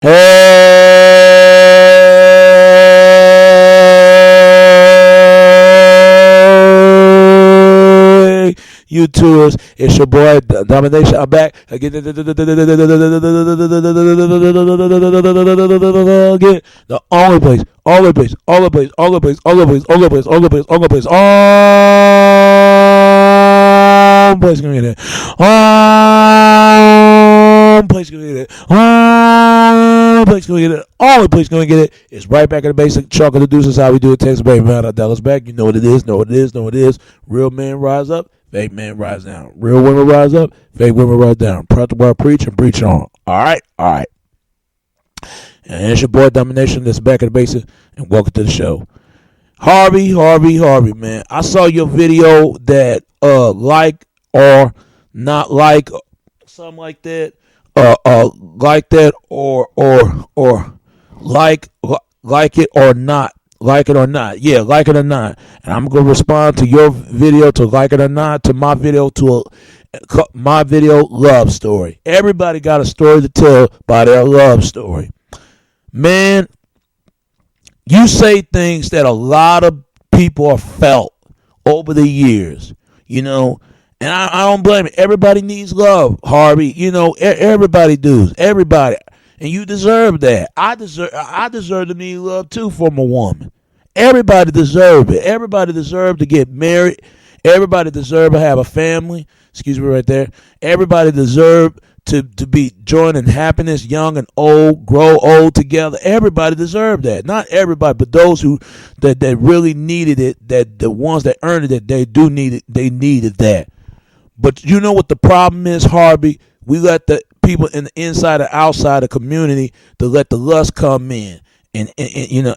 Hey, you tours, it's your boy Domination. I'm back again. The only place, all the place, all the place, all the place, all the place, all the place, all the place, all the place, all place gonna get it. All place gonna get it. All place gonna get it. Only place gonna get it. It's right back at the basic. Chalk of the deuce is how we do it. Texas baby man, Dallas back. You know what it is. Know what it is. Know what it is. Real men rise up. Fake men rise down. Real women rise up. Fake women rise down. Proud to preach and preach on. All right. All right. And it's your boy Domination. That's back at the basic. And welcome to the show. Harvey, man. I saw your video that like or not like something like that. Like that or like it or not. Like it or not. Yeah, like it or not. And I'm going to respond to your video to like it or not, to my video my video love story. Everybody got a story to tell by their love story. Man, you say things that a lot of people have felt over the years, you know, and I don't blame it. Everybody needs love, Harvey. You know, everybody does. Everybody. And you deserve that. I deserve to need love too from a woman. Everybody deserves it. Everybody deserves to get married. Everybody deserves to have a family. Excuse me right there. Everybody deserves to be joining happiness, young and old, grow old together. Everybody deserves that. Not everybody, but those who that really needed it, that the ones that earned it, they needed that. But you know what the problem is, Harvey? We let the people in the inside and outside the community to let the lust come in and you know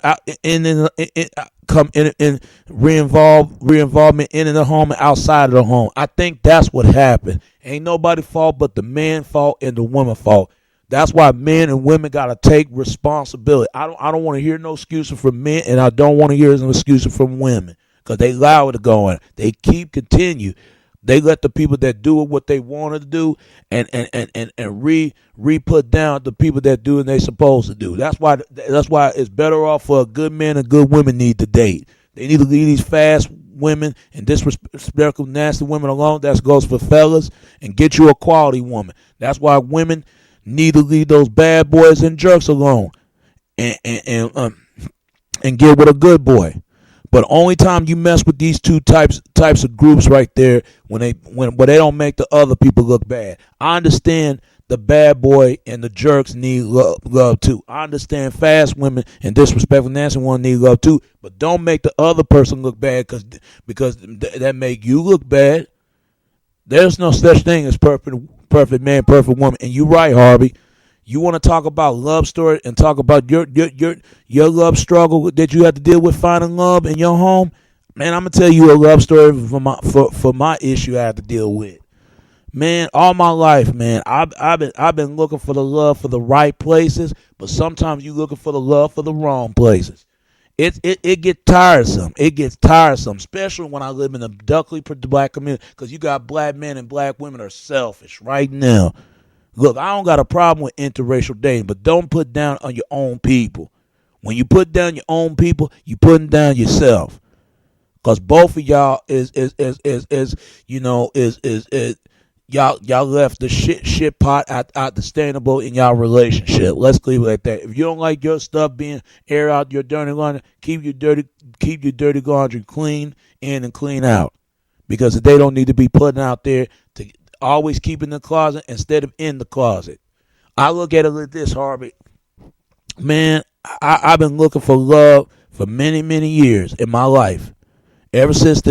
come in and reinvolvement in the home and outside of the home. I think that's what happened. Ain't nobody fault but the man fault and the woman fault. That's why men and women gotta take responsibility. I don't want to hear no excuses from men, and I don't want to hear no excuses from women because they allow it to go on. They continue. They let the people that do what they wanted to do and re-put down the people that do what they supposed to do. That's why it's better off for a good man and good women need to date. They need to leave these fast women and disrespectful, nasty women alone. That goes for fellas, and get you a quality woman. That's why women need to leave those bad boys and jerks alone and get with a good boy. But only time you mess with these two types of groups right there when they don't make the other people look bad. I understand the bad boy and the jerks need love too. I understand fast women and disrespectful nasty women need love too. But don't make the other person look bad because that make you look bad. There's no such thing as perfect man, perfect woman. And you're right, Harvey. You want to talk about love story and talk about your love struggle that you had to deal with finding love in your home? Man, I'm gonna tell you a love story for my issue I had to deal with. Man, all my life, man, I've been looking for the love for the right places, but sometimes you looking for the love for the wrong places. It gets tiresome. It gets tiresome, especially when I live in a darkly black community, because you got black men and black women are selfish right now. Look, I don't got a problem with interracial dating, but don't put down on your own people. When you put down your own people, you putting down yourself. Cause both of y'all is y'all left the shit pot out the sustainable in y'all relationship. Let's leave it like that. If you don't like your stuff being air out your dirty laundry, keep your dirty laundry clean in and clean out. Because they don't need to be putting out there to always keep in the closet instead of in the closet. I look at it like this, Harvey. Man, I've been looking for love for many, many years in my life. Ever since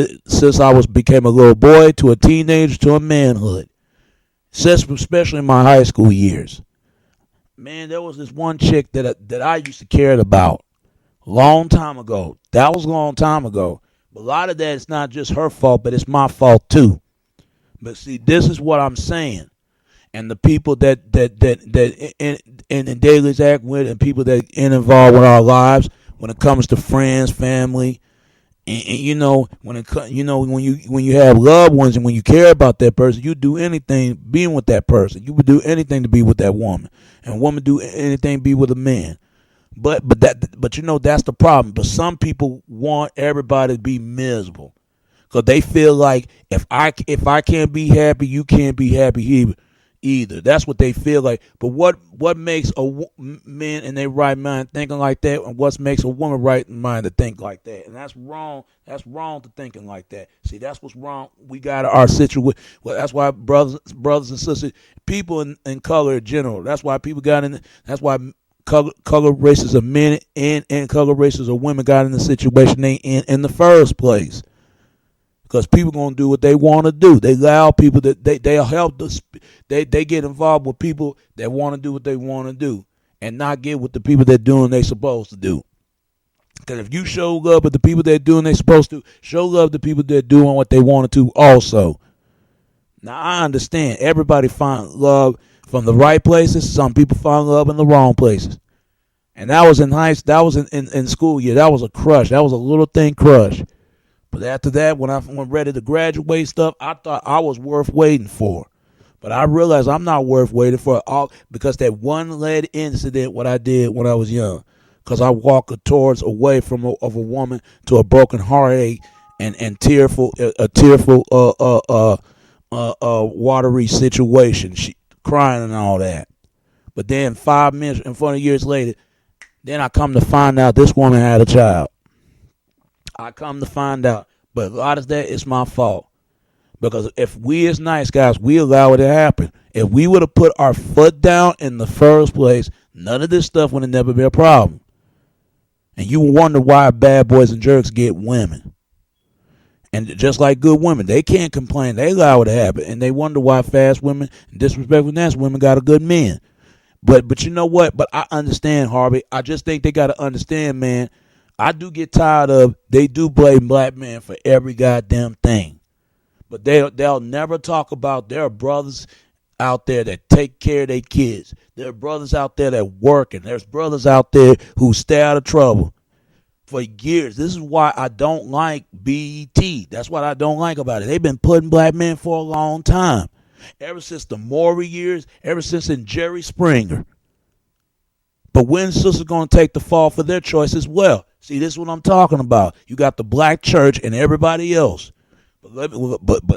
I became a little boy to a teenager to a manhood. Especially in my high school years. Man, there was this one chick that I used to care about a long time ago. That was a long time ago. But a lot of that is not just her fault, but it's my fault too. But see, this is what I'm saying. And the people that in the daily act with and people that get involved with our lives when it comes to friends, family, And you know when you have loved ones and when you care about that person, you do anything being with that person. You would do anything to be with that woman, and a woman do anything to be with a man. But that's the problem. But some people want everybody to be miserable because they feel like if I can't be happy, you can't be happy either. That's what they feel like. But what makes man in their right mind thinking like that, and what makes a woman right in mind to think like that? And that's wrong. That's wrong to thinking like that. See, that's what's wrong. We got our situation. Well, that's why brothers and sisters, people in color in general. That's why people got in. That's why color races of men and color races of women got in the situation they in the first place. Because people gonna do what they want to do. They allow people that they'll help us. They get involved with people that want to do what they want to do, and not get with the people that doing they supposed to do. Because if you show love to the people that doing they supposed to, show love to people that doing what they wanted to also. Now I understand everybody find love from the right places. Some people find love in the wrong places. And that was in that was in school year. That was a crush. That was a little thing crush. But after that, when I went ready to graduate stuff, I thought I was worth waiting for. But I realized I'm not worth waiting for all because that one led incident what I did when I was young. Because I walked towards away from of a woman to a broken heartache and tearful watery situation, she crying and all that. But then 5 minutes and 40 years later, then I come to find out this woman had a child. I come to find out. But a lot of that is my fault. Because if we as nice guys, we allow it to happen. If we would have put our foot down in the first place, none of this stuff would have never been a problem. And you wonder why bad boys and jerks get women. And just like good women, they can't complain. They allow it to happen. And they wonder why fast women and disrespectful nasty women got a good men. But you know what? But I understand, Harvey. I just think they got to understand, man. I do get tired of they do blame black men for every goddamn thing. But they'll never talk about their brothers out there that take care of their kids. There are brothers out there that work, and there's brothers out there who stay out of trouble for years. This is why I don't like BET. That's what I don't like about it. They've been putting black men for a long time. Ever since the Maury years, ever since in Jerry Springer. But when sisters going to take the fall for their choice as well? See, this is what I'm talking about. You got the black church and everybody else. But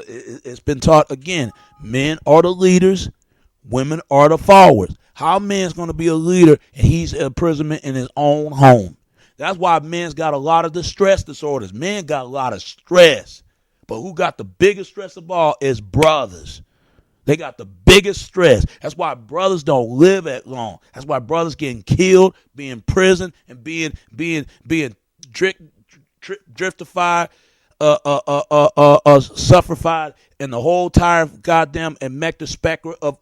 it's been taught again, men are the leaders, women are the followers. How a man's going to be a leader and he's in imprisonment in his own home? That's why men's got a lot of the stress disorders. Men got a lot of stress. But who got the biggest stress of all is brothers. They got the biggest stress. That's why brothers don't live that long. That's why brothers getting killed, being in prison, and being driftified, sufferfied, and the whole entire goddamn eclectic spectrum of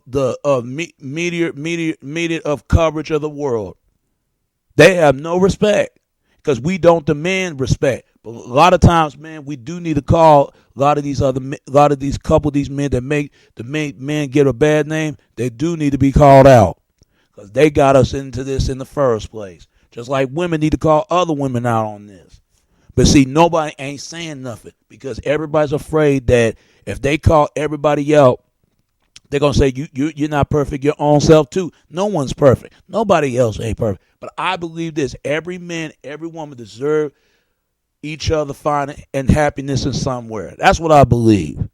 the media of coverage of the world. They have no respect because we don't demand respect. But a lot of times, man, we do need to call a lot of these men that make men get a bad name. They do need to be called out because they got us into this in the first place. Just like women need to call other women out on this. But see, nobody ain't saying nothing because everybody's afraid that if they call everybody out, they're going to say, you're not perfect, your own self too. No one's perfect. Nobody else ain't perfect. But I believe this. Every man, every woman deserve each other finding and happiness in somewhere. That's what I believe.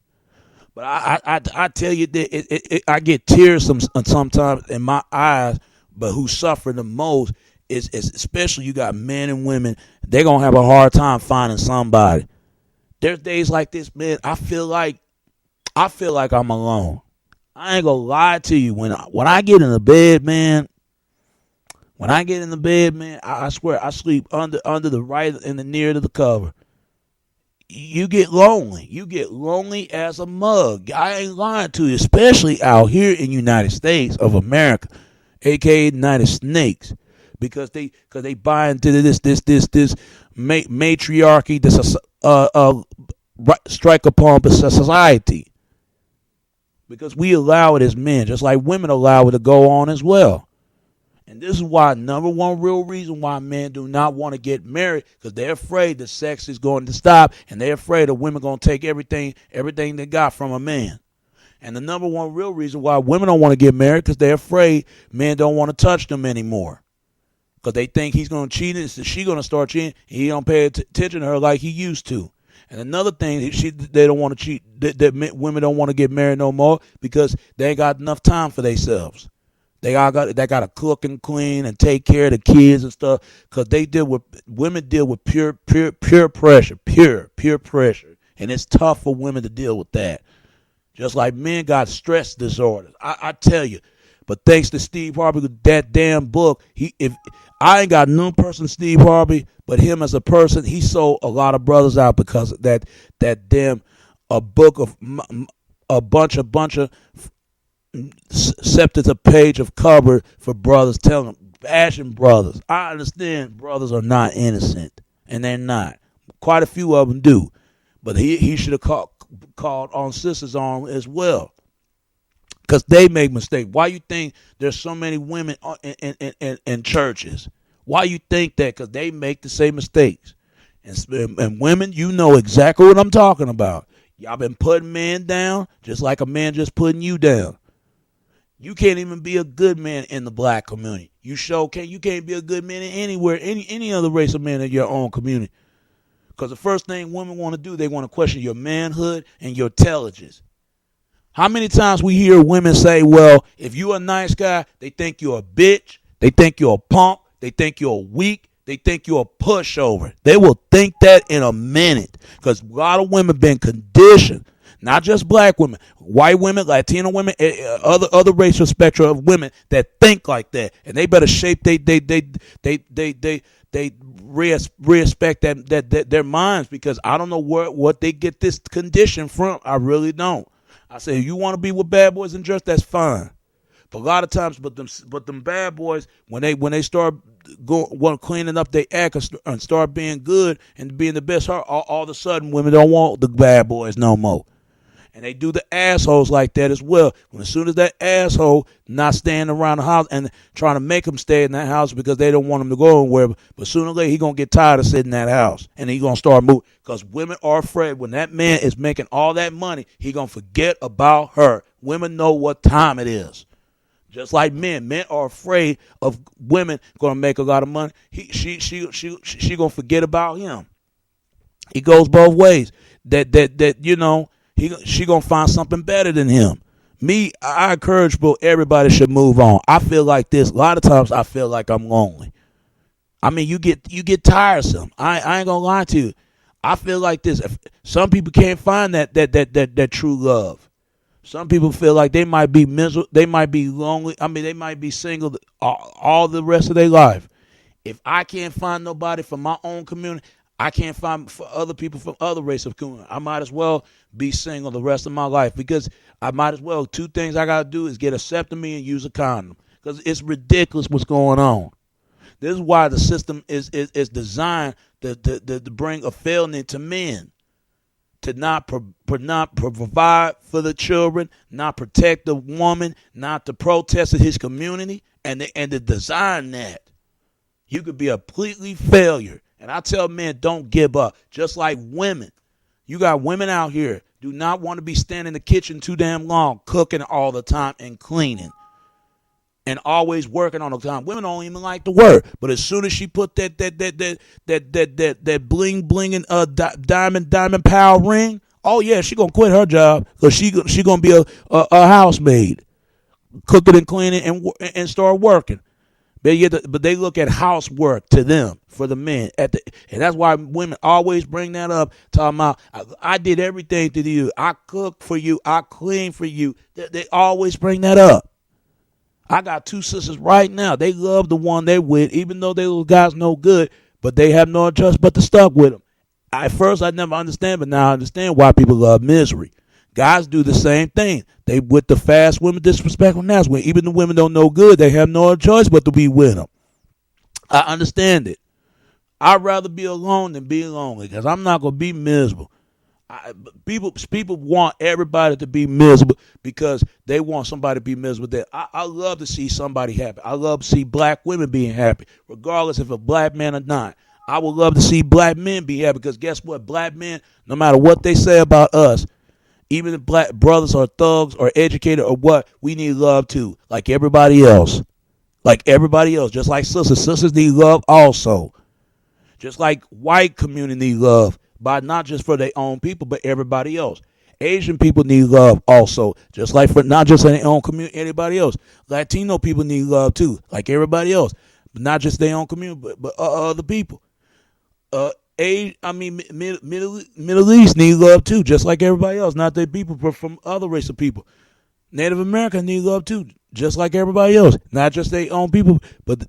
But I tell you that I get tears sometimes in my eyes, but who's suffering the most is especially you got men and women, they're going to have a hard time finding somebody. There's days like this, man, I feel like I'm alone. I ain't gonna lie to you. When I get in the bed, man, I swear I sleep under the right and the near to the cover. You get lonely. You get lonely as a mug. I ain't lying to you, especially out here in United States of America, aka United Snakes, because they buy into this matriarchy, this strike upon society. Because we allow it as men, just like women allow it to go on as well. And this is why number one real reason why men do not want to get married, because they're afraid the sex is going to stop, and they're afraid of women going to take everything they got from a man. And the number one real reason why women don't want to get married, because they're afraid men don't want to touch them anymore. Because they think he's going to cheat, and she's going to start cheating, and he don't pay attention to her like he used to. And another thing, they don't want to cheat, that women don't want to get married no more because they ain't got enough time for themselves. They got to cook and clean and take care of the kids and stuff, because women deal with pure pressure, pure pressure, and it's tough for women to deal with that. Just like men got stress disorders, I tell you. But thanks to Steve Harvey with that damn book, if I ain't got no person Steve Harvey, but him as a person, he sold a lot of brothers out because of that damn a book of a bunch of septic a page of cover for brothers telling them, bashing brothers. I understand brothers are not innocent, and they're not. Quite a few of them do, but he should have called on sisters on as well, because they make mistakes. Why you think there's so many women in churches? Why you think that? Because they make the same mistakes. And women, you know exactly what I'm talking about. Y'all been putting men down just like a man just putting you down. You can't even be a good man in the black community. You can't be a good man in anywhere, any other race of men in your own community. Because the first thing women want to do, they want to question your manhood and your intelligence. How many times we hear women say, well, if you're a nice guy, they think you're a bitch, they think you're a punk, they think you're weak, they think you're a pushover. They will think that in a minute, because a lot of women been conditioned. Not just black women, white women, Latino women, other racial spectrum of women that think like that, and they better shape they respect their minds, because I don't know what they get this condition from. I really don't. I say, you want to be with bad boys and just, that's fine. But a lot of times, but them bad boys, when they start cleaning up their act and start being good and being the best, all of a sudden women don't want the bad boys no more. And they do the assholes like that as well. As soon as that asshole not staying around the house and trying to make him stay in that house because they don't want him to go anywhere, but sooner or later he going to get tired of sitting in that house and he going to start moving, because women are afraid when that man is making all that money, he going to forget about her. Women know what time it is. Just like men are afraid of women going to make a lot of money. She going to forget about him. It goes both ways. She gonna find something better than him. Me, I encourage everybody should move on. I feel like this. A lot of times I feel like I'm lonely. I mean, you get tiresome. I ain't gonna lie to you. I feel like this. Some people can't find that true love. Some people feel like they might be miserable. They might be lonely. I mean, they might be single all the rest of their life. If I can't find nobody from my own community, I can't find for other people from other races of community. I might as well be single the rest of my life, because I might as well. Two things I got to do is get a septomy and use a condom, because it's ridiculous what's going on. This is why the system is designed to bring a failing to men, to not provide for the children, not protect the woman, not to protest his community, and to design that. You could be a completely failure. And I tell men, don't give up. Just like women. You got women out here do not want to be standing in the kitchen too damn long, cooking all the time and cleaning and always working on the time. Women don't even like to work. But as soon as she put that bling bling and diamond power ring, oh yeah, she gonna quit her job, because she gonna be a housemaid, cooking and cleaning and start working. But they look at housework to them for the men, and that's why women always bring that up. Talking about, I did everything to you, I cooked for you, I cleaned for you. They always bring that up. I got two sisters right now. They love the one they with, even though they little guys no good, but they have no choice but to stuck with them. At first I never understand, but now I understand why people love misery. Guys do the same thing. They with the fast women, disrespectful nasty women. Even the women don't know good, they have no choice but to be with them. I understand it. I'd rather be alone than be lonely, because I'm not going to be miserable. People want everybody to be miserable because they want somebody to be miserable. That I love to see somebody happy. I love to see black women being happy, regardless if a black man or not. I would love to see black men be happy because guess what? Black men, no matter what they say about us, even if black brothers are thugs or educated or what, we need love too, like everybody else. Like everybody else, just like sisters. Sisters need love also. Just like white community need love, but not just for their own people, but everybody else. Asian people need love also, just like for not just in their own community, anybody else. Latino people need love too, like everybody else, but not just their own community, but other people. Middle East need love too, just like everybody else, not their people, but from other race of people. Native Americans need love too, just like everybody else, not just their own people, but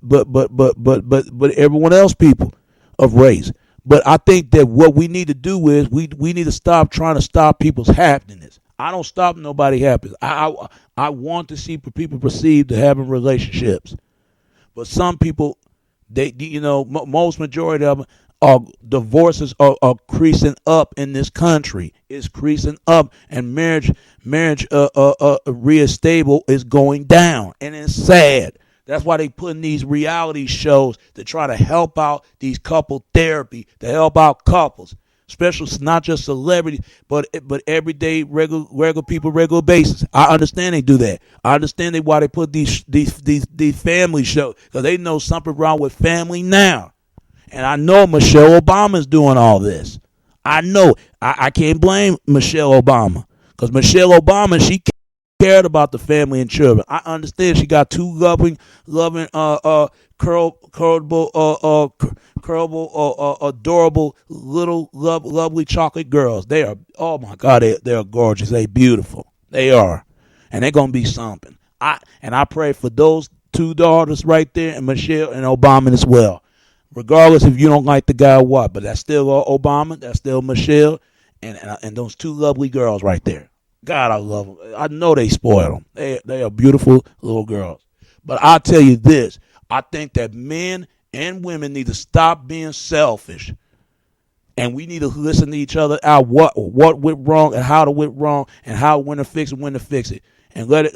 everyone else people of race. But I think that what we need to do is we need to stop trying to stop people's happiness. I don't stop nobody happiness. I want to see people perceive to having relationships, but some people, most majority of them are divorces are creasing up in this country. It's creasing up, and marriage reestable is going down, and it's sad. That's why they put in these reality shows to try to help out these couple therapy, to help out couples, especially not just celebrities, but everyday regular people, regular basis. I understand they do that. I understand why they put these family shows, because they know something wrong with family now. And I know Michelle Obama's doing all this. I know. I can't blame Michelle Obama, because Michelle Obama, she cared about the family and children. I understand she got two loving, curable, adorable, little, lovely chocolate girls. They are, oh my God, they are gorgeous. They beautiful. They are, and they're gonna be something. I pray for those two daughters right there, and Michelle and Obama as well. Regardless if you don't like the guy or what, but that's still Obama, that's still Michelle, and those two lovely girls right there. God, I love them. I know they spoil them. They are beautiful little girls. But I'll tell you this. I think that men and women need to stop being selfish. And we need to listen to each other out what went wrong and how to went wrong and when to fix it, when to fix it. And let it,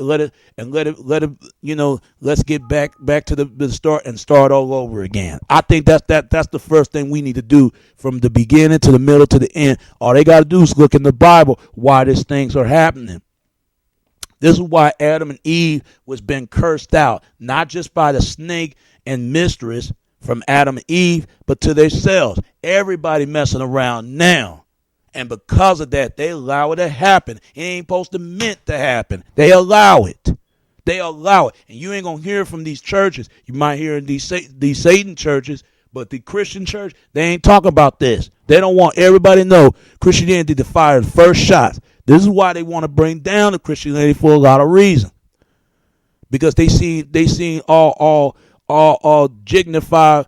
let's get back to the start and start all over again. I think that's the first thing we need to do, from the beginning to the middle to the end. All they got to do is look in the Bible why these things are happening. This is why Adam and Eve was being cursed out, not just by the snake and mistress from Adam and Eve, but to themselves. Everybody messing around now. And because of that, they allow it to happen. It ain't supposed to meant to happen. They allow it. They allow it. And you ain't going to hear from these churches. You might hear in these Satan churches, but the Christian church, they ain't talking about this. They don't want everybody to know Christianity to fire the first shots. This is why they want to bring down the Christianity for a lot of reasons. Because they seen all dignified,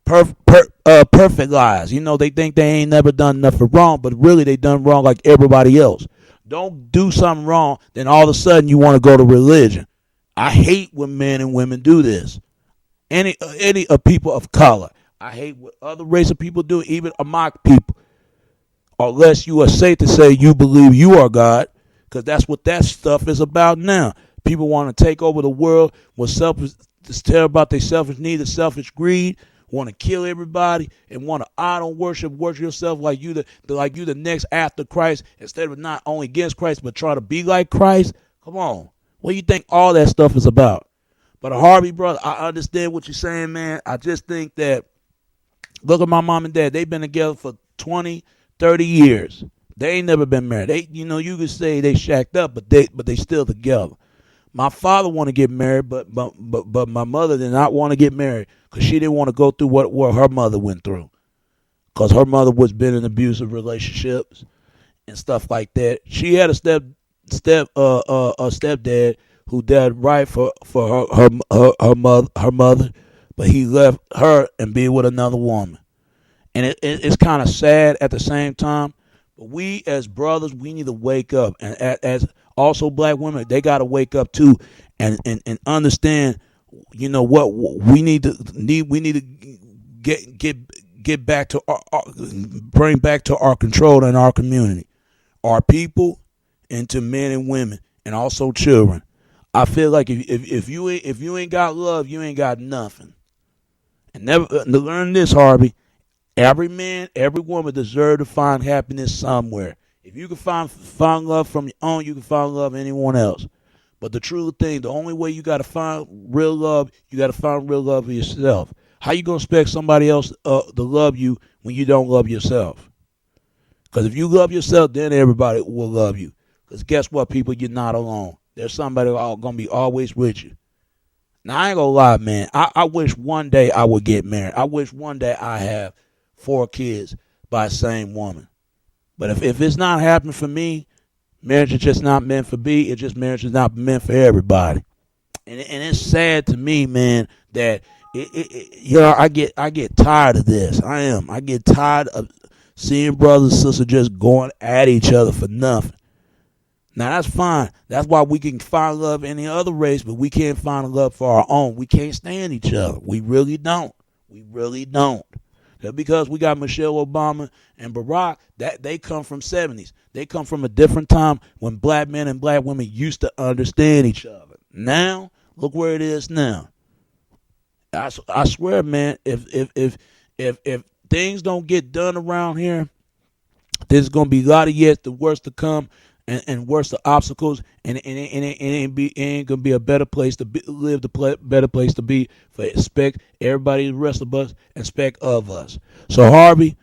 perfect lies. They think they ain't never done nothing wrong, but really they done wrong like everybody else. Don't do something wrong, then all of a sudden you want to go to religion. I hate when men and women do this. Any people of color. I hate what other race of people do, even mock people. Unless you are safe to say you believe you are God, because that's what that stuff is about now. People want to take over the world with tell about their selfish need, and selfish greed. Want to kill everybody and want to idol worship yourself like you the next after Christ, instead of not only against Christ but try to be like Christ. Come on, what do you think all that stuff is about? But Harvey, brother, I understand what you're saying, man. I just think that, look at my mom and dad. They've been together for 20, 30 years. They ain't never been married. You could say they shacked up, but they still together. My father wanted to get married, but my mother did not want to get married because she didn't want to go through what her mother went through. Because her mother was been in abusive relationships and stuff like that. She had a stepdad who died right for her mother, but he left her and be with another woman. And it's kind of sad at the same time. But we as brothers, we need to wake up, and as also black women, they got to wake up too, and understand. What we need to get back to bring back to our control in our community. our people into men and women and also children. I feel like if you ain't got love, you ain't got nothing. And never to learn this, Harvey. Every man, every woman deserve to find happiness somewhere. If you can find love from your own, you can find love anyone else. But the true thing, the only way you got to find real love, you got to find real love for yourself. How you gonna expect somebody else to love you when you don't love yourself? Because if you love yourself, then everybody will love you. Because guess what, people, you're not alone. There's somebody gonna be always with you. Now I ain't gonna lie, man. I wish one day I would get married. I wish one day I have 4 kids by the same woman. But if it's not happening for me, marriage is just not meant for me. It's just marriage is not meant for everybody. And it's sad to me, man, that I get tired of this. I get tired of seeing brothers and sisters just going at each other for nothing. Now that's fine. That's why we can find love in any other race, but we can't find love for our own. We can't stand each other. We really don't. We really don't. That's because we got Michelle Obama and Barack, that they come from 70s. They come from a different time when black men and black women used to understand each other. Now, look where it is now. I swear, man, if things don't get done around here, there's gonna be a lot of years the worst to come and worse the obstacles, and it ain't gonna be a better place to live, better place to be for expect everybody, the rest of us, expect of us. So Harvey,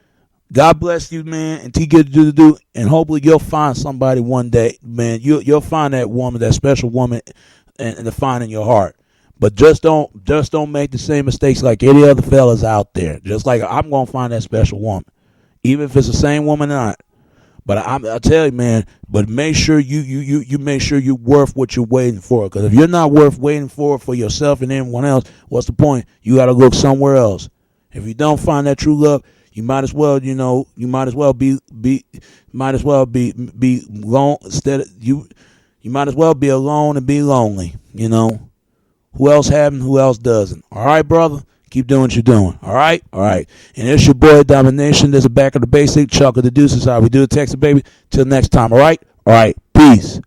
God bless you, man, and keep good to do, and hopefully you'll find somebody one day, man. You'll find that woman, that special woman, and to find in your heart. But just don't make the same mistakes like any other fellas out there. Just like I'm gonna find that special woman, even if it's the same woman or not. But I tell you, man. But make sure you make sure you're worth what you're waiting for. Because if you're not worth waiting for yourself and anyone else, what's the point? You got to look somewhere else. If you don't find that true love, you might as well, be alone instead of you. You might as well be alone and be lonely. Who else having? Who else doesn't? All right, brother. Keep doing what you're doing. All right? All right. And it's your boy, Domination. There's a back of the basic. Chuck of the deuces. How we do it, Texas, baby. Till next time. All right? All right. Peace.